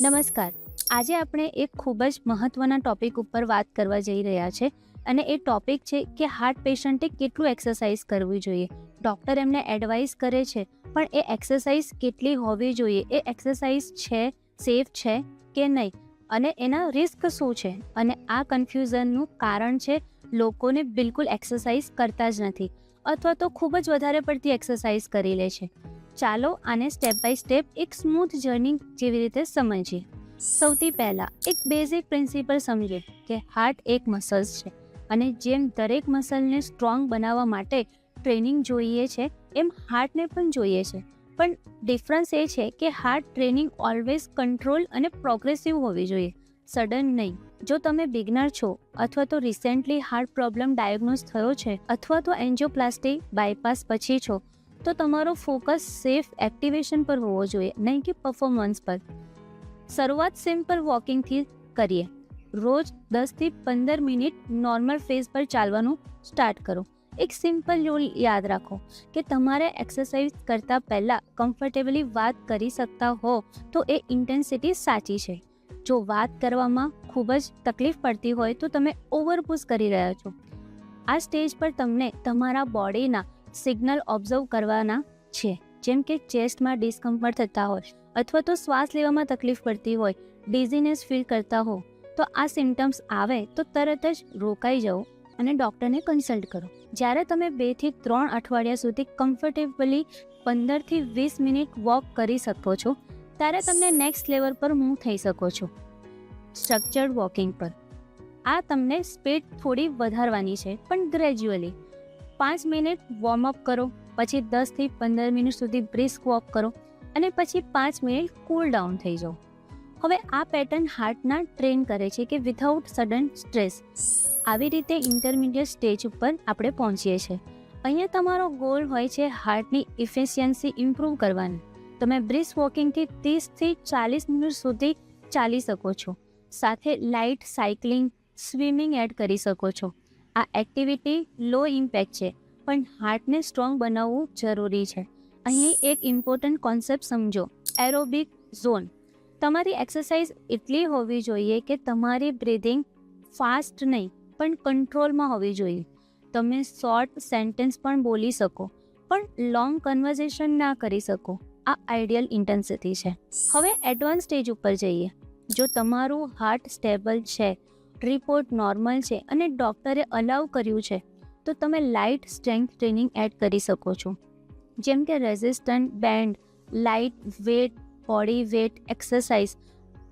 નમસ્કાર. આજે આપણે એક ખૂબ જ મહત્વના ટોપિક ઉપર વાત કરવા જઈ રહ્યા છે અને એ ટોપિક છે કે હાર્ટ પેશન્ટે કેટલું એક્સરસાઇઝ કરવી જોઈએ. ડૉક્ટર એમને એડવાઇસ કરે છે, પણ એ એક્સરસાઇઝ કેટલી હોવી જોઈએ, એ એક્સરસાઇઝ છે, સેફ છે કે નહીં, અને એના રિસ્ક શું છે. અને આ કન્ફ્યુઝનનું કારણ છે લોકોને બિલકુલ એક્સરસાઇઝ કરતા જ નથી અથવા તો ખૂબ જ વધારે પડતી એક્સરસાઇઝ કરી લે છે. ચાલો આને સ્ટેપ બાય સ્ટેપ એક સ્મૂથ જર્ની જેવી રીતે સમજીએ. સૌથી પહેલાં એક બેઝિક પ્રિન્સિપલ સમજીએ કે હાર્ટ એક મસલ્સ છે અને જેમ દરેક મસલને સ્ટ્રોંગ બનાવવા માટે ટ્રેનિંગ જોઈએ છે, એમ હાર્ટને પણ જોઈએ છે. પણ ડિફરન્સ એ છે કે હાર્ટ ટ્રેનિંગ ઓલવેઝ કંટ્રોલ અને પ્રોગ્રેસિવ હોવી જોઈએ, સડન નહીં. જો તમે બિગનર છો અથવા તો રિસેન્ટલી હાર્ટ પ્રોબ્લેમ ડાયગ્નોઝ થયો છે અથવા તો એન્જિયોપ્લાસ્ટી બાયપાસ પછી છો, તો તમારો ફોકસ સેફ એક્ટિવેશન પર હોવો જોઈએ, નહીં કે પરફોર્મન્સ પર. શરૂઆત સિમ્પલ વોકિંગથી કરીએ. રોજ 10થી 15 મિનિટ નોર્મલ ફેઝ પર ચાલવાનું સ્ટાર્ટ કરો. એક સિમ્પલ રૂલ યાદ રાખો કે તમારે એક્સરસાઇઝ કરતાં પહેલાં કમ્ફર્ટેબલી વાત કરી શકતા હો તો એ ઇન્ટેન્સિટી સાચી છે. જો વાત કરવામાં ખૂબ જ તકલીફ પડતી હોય તો તમે ઓવરપુશ કરી રહ્યા છો. આ સ્ટેજ પર તમને તમારા બોડીના સિગ્નલ ઓબ્ઝર્વ કરવાના છે, જેમ કે ચેસ્ટમાં ડિસ્કમ્ફર્ટ થતા હોય અથવા તો શ્વાસ લેવામાં તકલીફ પડતી હોય, ડિઝીનેસ ફીલ કરતા હો, તો આ સિમ્ટમ્સ આવે તો તરત જ રોકાઈ જાઓ અને ડૉક્ટરને કન્સલ્ટ કરો. જ્યારે તમે 2 થી 3 અઠવાડિયા સુધી કમ્ફર્ટેબલી 15 થી 20 મિનિટ વોક કરી શકો છો, ત્યારે તમને નેક્સ્ટ લેવલ પર મૂવ થઈ શકો છો. સ્ટ્રક્ચર્ડ વોકિંગ પર આ તમને સ્પીડ થોડી વધારવાની છે, પણ ગ્રેજ્યુઅલી. 5 મિનિટ વોર્મઅપ કરો, પછી 10 થી 15 મિનિટ સુધી બ્રિસ્ક વોક કરો અને પછી 5 મિનિટ કૂલ ડાઉન થઈ જાઓ. હવે આ પેટર્ન હાર્ટના ટ્રેન કરે છે કે વિથઆઉટ સડન સ્ટ્રેસ. આવી રીતે ઇન્ટરમીડિયેટ સ્ટેજ ઉપર આપણે પહોંચીએ છીએ. અહીંયા તમારો ગોલ હોય છે હાર્ટની ઇફિશિયન્સી ઇમ્પ્રૂવ કરવાની. તમે બ્રિસ્ક વોકિંગથી 30 થી 40 મિનિટ સુધી ચાલી શકો છો. સાથે લાઇટ સાયકલિંગ, સ્વિમિંગ એડ કરી શકો છો. આ એક્ટિવિટી લો ઇમ્પેક્ટ છે, પણ હાર્ટને સ્ટ્રોંગ બનાવવું જરૂરી છે. અહીં એક ઇમ્પોર્ટન્ટ કોન્સેપ્ટ સમજો, એરોબિક ઝોન. તમારી એક્સરસાઇઝ એટલી હોવી જોઈએ કે તમારી બ્રીધિંગ ફાસ્ટ નહીં પણ કંટ્રોલમાં હોવી જોઈએ. તમે શોર્ટ સેન્ટેન્સ પણ બોલી શકો, પણ લોંગ કન્વર્ઝેશન ના કરી શકો. આ આઈડિયલ ઇન્ટેન્સિટી છે. હવે એડવાન્સ સ્ટેજ ઉપર જઈએ. જો તમારું હાર્ટ સ્ટેબલ છે, રિપોર્ટ નોર્મલ છે અને ડૉક્ટરે અલાઉ કર્યું છે, તો તમે લાઇટ સ્ટ્રેન્થ ટ્રેનિંગ એડ કરી શકો છો, જેમ કે resistant band, light wet, body weight exercise.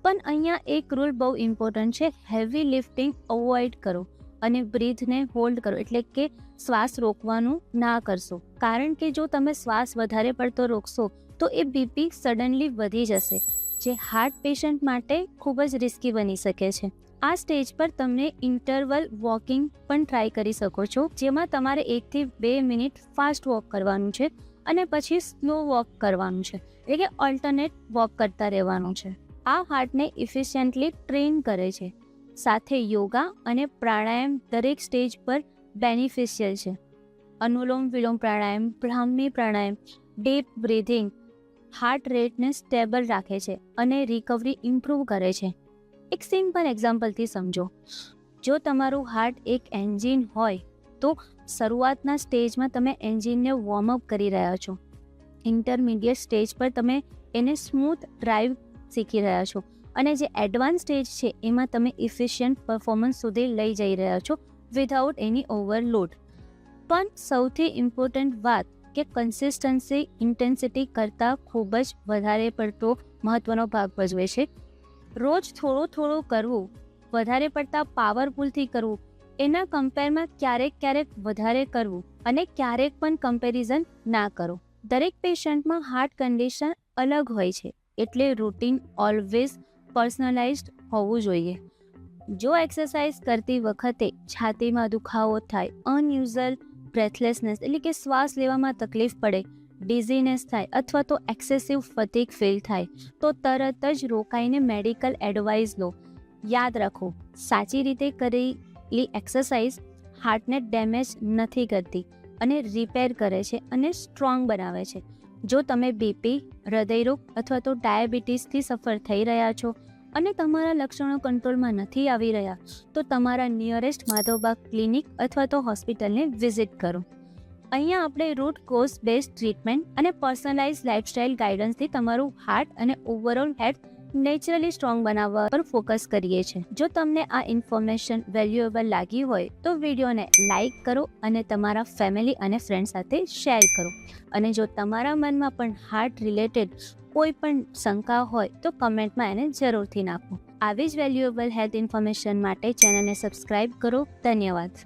પણ અહીંયા એક રૂલ બહુ ઇમ્પોર્ટન્ટ છે, હેવી લિફ્ટિંગ અવોઇડ કરો અને બ્રીથને હોલ્ડ કરો, એટલે કે શ્વાસ રોકવાનું ના કરશો. કારણ કે જો તમે શ્વાસ વધારે પડતો રોકશો તો એ બીપી સડનલી વધી જશે, જે હાર્ટ પેશન્ટ માટે ખૂબ જ રિસ્કી બની શકે છે. આ સ્ટેજ પર તમને ઇન્ટરવલ વોકિંગ પણ ટ્રાય કરી શકો છો, જેમાં તમારે 1 થી 2 મિનિટ ફાસ્ટ વોક કરવાનું છે અને પછી સ્લો વોક કરવાનું છે, એટલે કે ઓલ્ટરનેટ વોક કરતા રહેવાનું છે. આ હાર્ટને ઇફિશિયન્ટલી ટ્રેન કરે છે. સાથે યોગા અને પ્રાણાયામ દરેક સ્ટેજ પર બેનિફિશિયલ છે. અનુલોમ વિલોમ પ્રાણાયામ, બ્રાહ્મી પ્રાણાયામ, ડીપ બ્રીથિંગ હાર્ટ રેટને સ્ટેબલ રાખે છે અને રિકવરી ઇમ્પ્રૂવ કરે છે. એક સિમ્પલ એક્ઝામ્પલથી સમજો. જો તમારું હાર્ટ એક એન્જિન હોય તો શરૂઆતના સ્ટેજમાં તમે એન્જિનને વોર્મઅપ કરી રહ્યા છો. ઇન્ટરમીડિયેટ સ્ટેજ પર તમે એને સ્મૂથ ડ્રાઈવ શીખી રહ્યા છો અને જે એડવાન્સ સ્ટેજ છે એમાં તમે ઇફિશિયન્ટ પરફોર્મન્સ સુધી લઈ જઈ રહ્યા છો વિથઆઉટ એની ઓવરલોડ. પણ સૌથી ઇમ્પોર્ટન્ટ વાત કે કન્સિસ્ટન્સી ઇન્ટેન્સિટી કરતાં ખૂબ જ વધારે પડતો મહત્ત્વનો ભાગ ભજવે છે. રોજ થોડું કરવું, વધારે પડતા પાવરફુલથી કરવું, એના કમ્પેરમાં ક્યારેક વધારે કરવું અને ક્યારેક પણ કમ્પેરિઝન ના કરો. દરેક પેશન્ટમાં હાર્ટ કન્ડિશન અલગ હોય છે, એટલે રૂટીન ઓલવેઝ પર્સનલાઇઝ્ડ હોવું જોઈએ. જો એક્સરસાઇઝ કરતી વખતે છાતીમાં દુખાવો થાય, અનયુઝ્યુઅલ બ્રેથલેસનેસ એટલે કે શ્વાસ લેવામાં તકલીફ પડે, ડિઝીનેસ થાય અથવા તો એક્સેસિવ ફટીગ ફીલ થાય, તો તરત જ રોકાઈને મેડિકલ એડવાઇસ લો. યાદ રાખો, સાચી રીતે કરેલી એક્સરસાઇઝ હાર્ટને ડેમેજ નથી કરતી અને રિપેર કરે છે અને સ્ટ્રોંગ બનાવે છે. જો તમે બીપી, હૃદયરોગ અથવા તો ડાયાબિટીસથી સફર થઈ રહ્યા છો અને તમારા લક્ષણો કંટ્રોલમાં નથી આવી રહ્યા, તો તમારા નિયરેસ્ટ માધવબાગ ક્લિનિક અથવા તો હોસ્પિટલને વિઝિટ કરો. અહીંયા આપણે રૂટ કોઝ બેઝડ ટ્રીટમેન્ટ અને પર્સનલાઇઝ લાઇફસ્ટાઇલ ગાઈડન્સથી તમારું હાર્ટ અને ઓવરઓલ હેલ્થ નેચરલી સ્ટ્રોંગ બનાવવા પર ફોકસ કરીએ છીએ. જો તમને આ ઇન્ફોર્મેશન વેલ્યુએબલ લાગી હોય તો વિડીયોને લાઇક કરો અને તમારા ફેમિલી અને ફ્રેન્ડ સાથે શેર કરો. અને જો તમારા મનમાં પણ હાર્ટ રિલેટેડ કોઈ પણ શંકા હોય તો કમેન્ટમાં એને જરૂરથી નાખો. આવી જ વેલ્યુએબલ હેલ્થ ઇન્ફોર્મેશન માટે ચેનલને સબસ્ક્રાઇબ કરો. ધન્યવાદ.